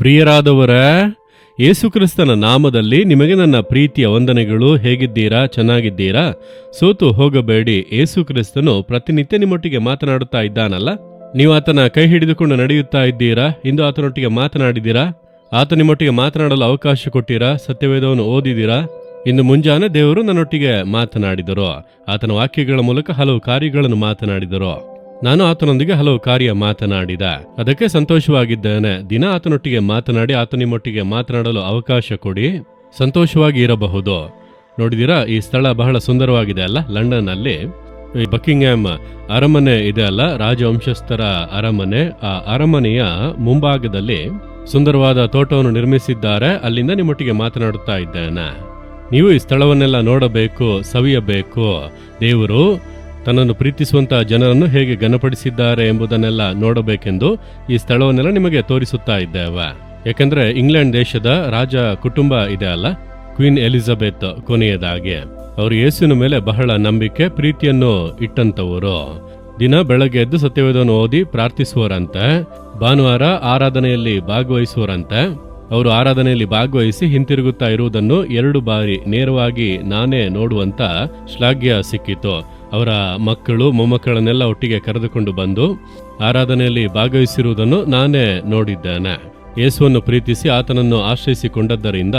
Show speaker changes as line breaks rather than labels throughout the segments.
ಪ್ರಿಯರಾದವರ, ಯೇಸುಕ್ರಿಸ್ತನ ನಾಮದಲ್ಲಿ ನಿಮಗೆ ನನ್ನ ಪ್ರೀತಿಯ ವಂದನೆಗಳು. ಹೇಗಿದ್ದೀರಾ? ಚೆನ್ನಾಗಿದ್ದೀರಾ? ಸೋತು ಹೋಗಬೇಡಿ. ಯೇಸುಕ್ರಿಸ್ತನು ಪ್ರತಿನಿತ್ಯ ನಿಮ್ಮೊಟ್ಟಿಗೆ ಮಾತನಾಡುತ್ತಾ ಇದ್ದಾನಲ್ಲ, ನೀವು ಆತನ ಕೈ ಹಿಡಿದುಕೊಂಡು ನಡೆಯುತ್ತಾ ಇದ್ದೀರಾ? ಇಂದು ಆತನೊಟ್ಟಿಗೆ ಮಾತನಾಡಿದ್ದೀರಾ? ಆತ ನಿಮ್ಮೊಟ್ಟಿಗೆ ಮಾತನಾಡಲು ಅವಕಾಶ ಕೊಟ್ಟಿರಾ? ಸತ್ಯವೇದವನ್ನು ಓದಿದ್ದೀರಾ? ಇಂದು ಮುಂಜಾನೆ ದೇವರು ನನ್ನೊಟ್ಟಿಗೆ ಮಾತನಾಡಿದರು. ಆತನ ವಾಕ್ಯಗಳ ಮೂಲಕ ಹಲವು ಕಾರ್ಯಗಳನ್ನು ಮಾತನಾಡಿದರು. ನಾನು ಆತನೊಂದಿಗೆ ಹಲವು ಕಾರ್ಯ ಮಾತನಾಡಿದ, ಅದಕ್ಕೆ ಸಂತೋಷವಾಗಿದ್ದೇನೆ. ದಿನ ಆತನೊಟ್ಟಿಗೆ ಮಾತನಾಡಿ ಆತ ನಿಮ್ಮೊಟ್ಟಿಗೆ ಮಾತನಾಡಲು ಅವಕಾಶ ಕೊಡಿ, ಸಂತೋಷವಾಗಿ ಇರಬಹುದು. ನೋಡಿದಿರಾ, ಈ ಸ್ಥಳ ಬಹಳ ಸುಂದರವಾಗಿದೆ ಅಲ್ಲ? ಲಂಡನ್ ಅಲ್ಲಿ ಬಕಿಂಗ್ಹ್ಯಾಮ್ ಅರಮನೆ ಇದೆ ಅಲ್ಲ, ರಾಜವಂಶಸ್ಥರ ಅರಮನೆ. ಆ ಅರಮನೆಯ ಮುಂಭಾಗದಲ್ಲಿ ಸುಂದರವಾದ ತೋಟವನ್ನು ನಿರ್ಮಿಸಿದ್ದಾರೆ. ಅಲ್ಲಿಂದ ನಿಮ್ಮೊಟ್ಟಿಗೆ ಮಾತನಾಡುತ್ತಾ ಇದ್ದೇನೆ. ನೀವು ಈ ಸ್ಥಳವನ್ನೆಲ್ಲ ನೋಡಬೇಕು, ಸವಿಯಬೇಕು. ದೇವರು ತನ್ನನ್ನು ಪ್ರೀತಿಸುವಂತಹ ಜನರನ್ನು ಹೇಗೆ ಘನಪಡಿಸಿದ್ದಾರೆ ಎಂಬುದನ್ನೆಲ್ಲ ನೋಡಬೇಕೆಂದು ಈ ಸ್ಥಳವನ್ನೆಲ್ಲ ನಿಮಗೆ ತೋರಿಸುತ್ತಾ ಇದ್ದೇವೆ. ಯಾಕೆಂದ್ರೆ ಇಂಗ್ಲೆಂಡ್ ದೇಶದ ರಾಜ ಕುಟುಂಬ ಇದೆ ಅಲ್ಲ, ಕ್ವೀನ್ ಎಲಿಜಬೆತ್ ಕೊನೆಯದಾಗಿ, ಅವರು ಯೇಸುವಿನ ಮೇಲೆ ಬಹಳ ನಂಬಿಕೆ ಪ್ರೀತಿಯನ್ನು ಇಟ್ಟಂತವರು. ದಿನ ಬೆಳಗ್ಗೆ ಎದ್ದು ಸತ್ಯವೇದವನ್ನು ಓದಿ ಪ್ರಾರ್ಥಿಸುವರಂತೆ. ಭಾನುವಾರ ಆರಾಧನೆಯಲ್ಲಿ ಭಾಗವಹಿಸುವರಂತೆ. ಅವರು ಆರಾಧನೆಯಲ್ಲಿ ಭಾಗವಹಿಸಿ ಹಿಂತಿರುಗುತ್ತಾ ಇರುವುದನ್ನು 2 ಬಾರಿ ನೇರವಾಗಿ ನಾನೇ ನೋಡುವಂತ ಶ್ಲಾಘ್ಯ ಸಿಕ್ಕಿತು. ಅವರ ಮಕ್ಕಳು ಮೊಮ್ಮಕ್ಕಳನ್ನೆಲ್ಲ ಒಟ್ಟಿಗೆ ಕರೆದುಕೊಂಡು ಬಂದು ಆರಾಧನೆಯಲ್ಲಿ ಭಾಗವಹಿಸಿರುವುದನ್ನು ನಾನೇ ನೋಡಿದ್ದೇನೆ. ಯೇಸುವನ್ನು ಪ್ರೀತಿಸಿ ಆತನನ್ನು ಆಶ್ರಯಿಸಿಕೊಂಡದ್ದರಿಂದ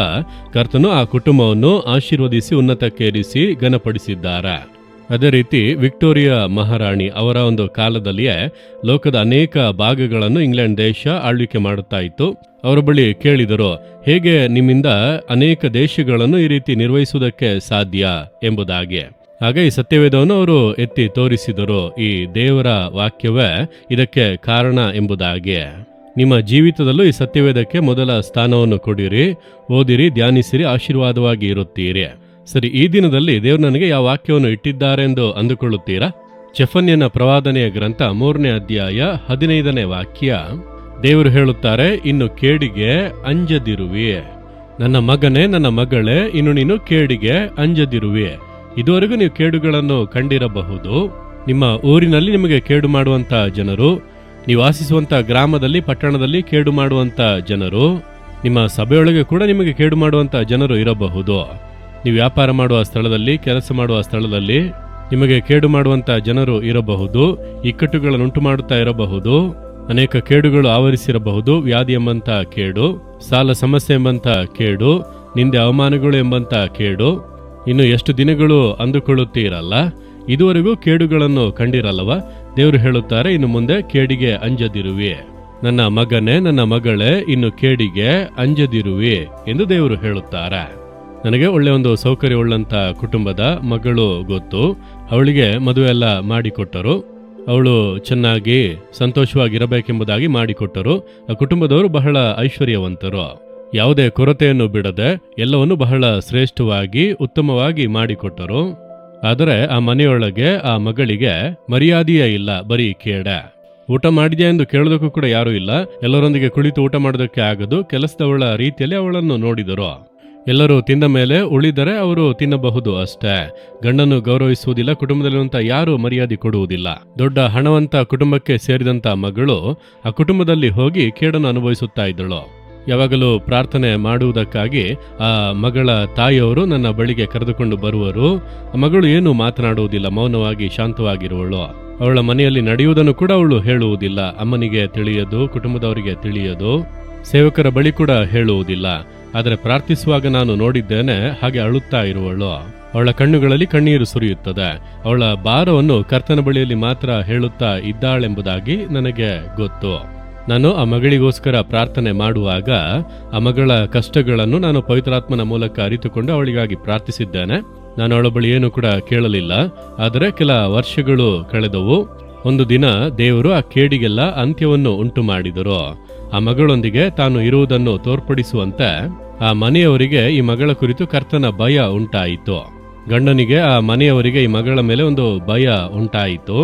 ಕರ್ತನು ಆ ಕುಟುಂಬವನ್ನು ಆಶೀರ್ವದಿಸಿ ಉನ್ನತಕ್ಕೇರಿಸಿ ಘನಪಡಿಸಿದ್ದಾರೆ. ಅದೇ ರೀತಿ ವಿಕ್ಟೋರಿಯಾ ಮಹಾರಾಣಿ ಅವರ ಒಂದು ಕಾಲದಲ್ಲಿಯೇ ಲೋಕದ ಅನೇಕ ಭಾಗಗಳನ್ನು ಇಂಗ್ಲೆಂಡ್ ದೇಶ ಆಳ್ವಿಕೆ ಮಾಡುತ್ತಾ ಇತ್ತು. ಅವರ ಬಳಿ ಕೇಳಿದರು, ಹೇಗೆ ನಿಮ್ಮಿಂದ ಅನೇಕ ದೇಶಗಳನ್ನು ಈ ರೀತಿ ನಿರ್ವಹಿಸುವುದಕ್ಕೆ ಸಾಧ್ಯ ಎಂಬುದಾಗಿ. ಆಗ ಈ ಸತ್ಯವೇದವನ್ನು ಅವರು ಎತ್ತಿ ತೋರಿಸಿದರು. ಈ ದೇವರ ವಾಕ್ಯವೇ ಇದಕ್ಕೆ ಕಾರಣ ಎಂಬುದಾಗಿ. ನಿಮ್ಮ ಜೀವಿತದಲ್ಲೂ ಈ ಸತ್ಯವೇದಕ್ಕೆ ಮೊದಲ ಸ್ಥಾನವನ್ನು ಕೊಡಿರಿ, ಓದಿರಿ, ಧ್ಯಾನಿಸಿರಿ, ಆಶೀರ್ವಾದವಾಗಿ ಇರುತ್ತೀರಿ. ಸರಿ, ಈ ದಿನದಲ್ಲಿ ದೇವರು ನನಗೆ ಯಾವ ವಾಕ್ಯವನ್ನು ಇಟ್ಟಿದ್ದಾರೆಂದು ಅಂದುಕೊಳ್ಳುತ್ತೀರಾ? ಚೆಫನ್ಯನ ಪ್ರವಾದನೆಯ ಗ್ರಂಥ 3ನೇ ಅಧ್ಯಾಯ 15ನೇ ವಾಕ್ಯ. ದೇವರು ಹೇಳುತ್ತಾರೆ, ಇನ್ನು ಕೇಡಿಗೆ ಅಂಜದಿರುವಿ. ನನ್ನ ಮಗನೇ, ನನ್ನ ಮಗಳೇ, ಇನ್ನು ನೀನು ಕೇಡಿಗೆ ಅಂಜದಿರುವಿ. ಇದುವರೆಗೂ ನೀವು ಕೇಡುಗಳನ್ನು ಕಂಡಿರಬಹುದು. ನಿಮ್ಮ ಊರಿನಲ್ಲಿ ನಿಮಗೆ ಕೇಡು ಮಾಡುವಂತ ಜನರು, ನೀವು ವಾಸಿಸುವಂತ ಗ್ರಾಮದಲ್ಲಿ, ಪಟ್ಟಣದಲ್ಲಿ ಕೇಡು ಮಾಡುವಂತ ಜನರು, ನಿಮ್ಮ ಸಭೆಯೊಳಗೆ ಕೂಡ ನಿಮಗೆ ಕೇಡು ಮಾಡುವಂತ ಜನರು ಇರಬಹುದು. ನೀವು ವ್ಯಾಪಾರ ಮಾಡುವ ಸ್ಥಳದಲ್ಲಿ, ಕೆಲಸ ಮಾಡುವ ಸ್ಥಳದಲ್ಲಿ ನಿಮಗೆ ಕೇಡು ಮಾಡುವಂತ ಜನರು ಇರಬಹುದು. ಇಕ್ಕಟ್ಟುಗಳನ್ನುಂಟು ಮಾಡುತ್ತಾ ಇರಬಹುದು. ಅನೇಕ ಕೇಡುಗಳು ಆವರಿಸಿರಬಹುದು. ವ್ಯಾಧಿ ಎಂಬಂತ ಕೇಡು, ಸಾಲ ಸಮಸ್ಯೆ ಎಂಬಂತ ಕೇಡು, ನಿಂದೆ ಅವಮಾನಗಳು ಎಂಬಂತ ಕೇಡು. ಇನ್ನು ಎಷ್ಟು ದಿನಗಳು ಅಂದುಕೊಳ್ಳುತ್ತೀರಲ್ಲ, ಇದುವರೆಗೂ ಕೇಡುಗಳನ್ನು ಕಂಡಿರಲ್ಲವ? ದೇವರು ಹೇಳುತ್ತಾರೆ, ಇನ್ನು ಮುಂದೆ ಕೇಡಿಗೆ ಅಂಜದಿರುವಿ. ನನ್ನ ಮಗನೇ, ನನ್ನ ಮಗಳೇ, ಇನ್ನು ಕೇಡಿಗೆ ಅಂಜದಿರುವಿ ಎಂದು ದೇವರು ಹೇಳುತ್ತಾರೆ. ನನಗೆ ಒಳ್ಳೆ ಒಂದು ಸೌಕರ್ಯವುಳ್ಳಂತ ಕುಟುಂಬದ ಮಗಳು ಗೊತ್ತು. ಅವಳಿಗೆ ಮದುವೆ ಎಲ್ಲ ಮಾಡಿಕೊಟ್ಟರು. ಅವಳು ಚೆನ್ನಾಗಿ ಸಂತೋಷವಾಗಿರಬೇಕೆಂಬುದಾಗಿ ಮಾಡಿಕೊಟ್ಟರು. ಆ ಕುಟುಂಬದವರು ಬಹಳ ಐಶ್ವರ್ಯವಂತರು. ಯಾವುದೇ ಕೊರತೆಯನ್ನು ಬಿಡದೆ ಎಲ್ಲವನ್ನು ಬಹಳ ಶ್ರೇಷ್ಠವಾಗಿ ಉತ್ತಮವಾಗಿ ಮಾಡಿಕೊಟ್ಟರು. ಆದರೆ ಆ ಮನೆಯೊಳಗೆ ಆ ಮಗಳಿಗೆ ಮರ್ಯಾದೆಯೇ ಇಲ್ಲ, ಬರೀ ಕೇಡ. ಊಟ ಮಾಡಿದ್ಯಾ ಎಂದು ಕೇಳೋದಕ್ಕೂ ಕೂಡ ಯಾರೂ ಇಲ್ಲ. ಎಲ್ಲರೊಂದಿಗೆ ಕುಳಿತು ಊಟ ಮಾಡೋದಕ್ಕೆ ಆಗದು. ಕೆಲಸದವಳ ರೀತಿಯಲ್ಲಿ ಅವಳನ್ನು ನೋಡಿದರು. ಎಲ್ಲರೂ ತಿಂದ ಮೇಲೆ ಉಳಿದರೆ ಅವರು ತಿನ್ನಬಹುದು ಅಷ್ಟೇ. ಗಂಡನ್ನು ಗೌರವಿಸುವುದಿಲ್ಲ. ಕುಟುಂಬದಲ್ಲಿರುವಂತ ಯಾರು ಮರ್ಯಾದೆ ಕೊಡುವುದಿಲ್ಲ. ದೊಡ್ಡ ಹಣವಂತ ಕುಟುಂಬಕ್ಕೆ ಸೇರಿದಂತ ಮಗಳು ಆ ಕುಟುಂಬದಲ್ಲಿ ಹೋಗಿ ಕೇಡನ್ನು ಅನುಭವಿಸುತ್ತಾ ಇದ್ದಳು. ಯಾವಾಗಲೂ ಪ್ರಾರ್ಥನೆ ಮಾಡುವುದಕ್ಕಾಗಿ ಆ ಮಗಳ ತಾಯಿಯವರು ನನ್ನ ಬಳಿಗೆ ಕರೆದುಕೊಂಡು ಬರುವರು. ಆ ಮಗಳು ಏನು ಮಾತನಾಡುವುದಿಲ್ಲ, ಮೌನವಾಗಿ ಶಾಂತವಾಗಿರುವಳು. ಅವಳ ಮನೆಯಲ್ಲಿ ನಡೆಯುವುದನ್ನು ಕೂಡ ಅವಳು ಹೇಳುವುದಿಲ್ಲ. ಅಮ್ಮನಿಗೆ ತಿಳಿಯದು, ಕುಟುಂಬದವರಿಗೆ ತಿಳಿಯದು, ಸೇವಕರ ಬಳಿ ಕೂಡ ಹೇಳುವುದಿಲ್ಲ. ಆದರೆ ಪ್ರಾರ್ಥಿಸುವಾಗ ನಾನು ನೋಡಿದ್ದೇನೆ, ಹಾಗೆ ಅಳುತ್ತಾ ಇರುವಳು. ಅವಳ ಕಣ್ಣುಗಳಲ್ಲಿ ಕಣ್ಣೀರು ಸುರಿಯುತ್ತದೆ. ಅವಳ ಭಾರವನ್ನು ಕರ್ತನ ಬಳಿಯಲ್ಲಿ ಮಾತ್ರ ಹೇಳುತ್ತಾ ಇದ್ದಾಳೆಂಬುದಾಗಿ ನನಗೆ ಗೊತ್ತು. ನಾನು ಆ ಮಗಳಿಗೋಸ್ಕರ ಪ್ರಾರ್ಥನೆ ಮಾಡುವಾಗ ಆ ಮಗಳ ಕಷ್ಟಗಳನ್ನು ನಾನು ಪವಿತ್ರಾತ್ಮನ ಮೂಲಕ ಅರಿತುಕೊಂಡು ಅವಳಿಗಾಗಿ ಪ್ರಾರ್ಥಿಸಿದ್ದೇನೆ. ನಾನು ಅವಳ ಬಳಿ ಏನು ಕೂಡ ಕೇಳಲಿಲ್ಲ. ಆದರೆ ಕೆಲ ವರ್ಷಗಳು ಕಳೆದವು. ಒಂದು ದಿನ ದೇವರು ಆ ಕೇಡಿಗೆಲ್ಲ ಅಂತ್ಯವನ್ನು ಉಂಟು ಮಾಡಿದರು. ಆ ಮಗಳೊಂದಿಗೆ ತಾನು ಇರುವುದನ್ನು ತೋರ್ಪಡಿಸುವಂತೆ ಆ ಮನೆಯವರಿಗೆ ಈ ಮಗಳ ಕುರಿತು ಕರ್ತನ ಭಯ ಉಂಟಾಯಿತು. ಗಂಡನಿಗೆ, ಆ ಮನೆಯವರಿಗೆ ಈ ಮಗಳ ಮೇಲೆ ಒಂದು ಭಯ ಉಂಟಾಯಿತು.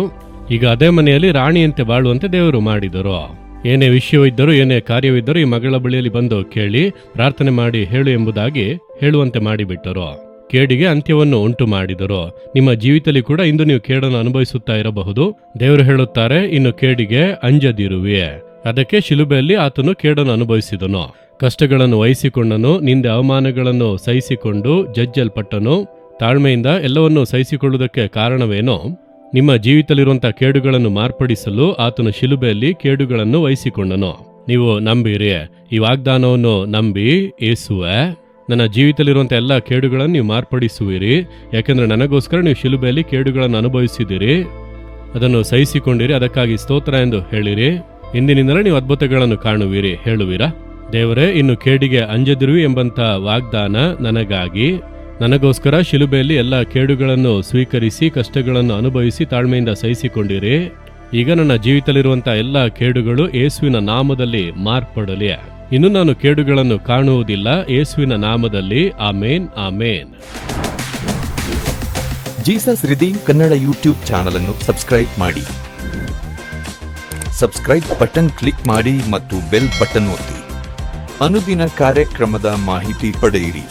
ಈಗ ಅದೇ ಮನೆಯಲ್ಲಿ ರಾಣಿಯಂತೆ ಬಾಳುವಂತೆ ದೇವರು ಮಾಡಿದರು. ಏನೇ ವಿಷಯವಿದ್ದರೂ, ಏನೇ ಕಾರ್ಯವಿದ್ದರೂ ಈ ಮಗಳ ಬಳಿಯಲ್ಲಿ ಬಂದು ಕೇಳಿ ಪ್ರಾರ್ಥನೆ ಮಾಡಿ ಹೇಳು ಎಂಬುದಾಗಿ ಹೇಳುವಂತೆ ಮಾಡಿಬಿಟ್ಟರು. ಕೇಡಿಗೆ ಅಂತ್ಯವನ್ನು ಉಂಟು ಮಾಡಿದರು. ನಿಮ್ಮ ಜೀವಿತದಲ್ಲಿ ಕೂಡ ಇಂದು ನೀವು ಕೇಡನ್ನು ಅನುಭವಿಸುತ್ತಾ ಇರಬಹುದು. ದೇವರು ಹೇಳುತ್ತಾರೆ, ಇನ್ನು ಕೇಡಿಗೆ ಅಂಜದಿರುವೆ. ಅದಕ್ಕೆ ಶಿಲುಬೆಯಲ್ಲಿ ಆತನು ಕೇಡನ್ನು ಅನುಭವಿಸಿದನು, ಕಷ್ಟಗಳನ್ನು ವಹಿಸಿಕೊಂಡನು, ನಿಂದೆ ಅವಮಾನಗಳನ್ನು ಸಹಿಸಿಕೊಂಡು ಜಜ್ಜಲ್ಪಟ್ಟನು. ತಾಳ್ಮೆಯಿಂದ ಎಲ್ಲವನ್ನೂ ಸಹಿಸಿಕೊಳ್ಳುವುದಕ್ಕೆ ಕಾರಣವೇನೋ? ನಿಮ್ಮ ಜೀವಿತದಲ್ಲಿರುವಂತಹ ಕೇಡುಗಳನ್ನು ಮಾರ್ಪಡಿಸಲು ಆತನು ಶಿಲುಬೆಯಲ್ಲಿ ಕೇಡುಗಳನ್ನು ವಹಿಸಿಕೊಂಡನು. ನೀವು ನಂಬಿರಿ, ಈ ವಾಗ್ದಾನವನ್ನು ನಂಬಿ, ಯೇಸುವೆ ನನ್ನ ಜೀವಿತದಲ್ಲಿರುವಂಥ ಎಲ್ಲ ಕೇಡುಗಳನ್ನು ನೀವು ಮಾರ್ಪಡಿಸುವಿರಿ, ಯಾಕೆಂದರೆ ನನಗೋಸ್ಕರ ನೀವು ಶಿಲುಬೆಯಲ್ಲಿ ಕೇಡುಗಳನ್ನು ಅನುಭವಿಸಿದಿರಿ, ಅದನ್ನು ಸಹಿಸಿಕೊಂಡಿರಿ, ಅದಕ್ಕಾಗಿ ಸ್ತೋತ್ರ ಎಂದು ಹೇಳಿರಿ. ಇಂದಿನಿಂದಲೇ ನೀವು ಅದ್ಭುತಗಳನ್ನು ಕಾಣುವಿರಿ. ಹೇಳುವಿರಾ, ದೇವರೇ ಇನ್ನು ಕೇಡಿಗೆ ಅಂಜದಿರುವಿ ಎಂಬಂಥ ವಾಗ್ದಾನ ನನಗಾಗಿ, ನನಗೋಸ್ಕರ ಶಿಲುಬೆಯಲ್ಲಿ ಎಲ್ಲ ಕೇಡುಗಳನ್ನು ಸ್ವೀಕರಿಸಿ ಕಷ್ಟಗಳನ್ನು ಅನುಭವಿಸಿ ತಾಳ್ಮೆಯಿಂದ ಸಹಿಸಿಕೊಂಡಿರಿ. ಈಗ ನನ್ನ ಜೀವಿತದಲ್ಲಿರುವಂಥ ಎಲ್ಲ ಕೇಡುಗಳು ಯೇಸುವಿನ ನಾಮದಲ್ಲಿ ಮಾರ್ಪಡಲಿ. ಇನ್ನು ನಾನು ಕೇಡುಗಳನ್ನು ಕಾಣುವುದಿಲ್ಲ, ಯೇಸುವಿನ ನಾಮದಲ್ಲಿ. Amen, amen.
Jesus redeem Kannada YouTube channel ಅನ್ನು ಸಬ್ಸ್ಕ್ರೈಬ್ ಮಾಡಿ. ಸಬ್ಸ್ಕ್ರೈಬ್ ಬಟನ್ ಕ್ಲಿಕ್ ಮಾಡಿ ಮತ್ತು ಬೆಲ್ ಬಟನ್ ಒತ್ತಿ. ಅನುದಿನ ಕಾರ್ಯಕ್ರಮದ ಮಾಹಿತಿ ಪಡೆಯಿರಿ.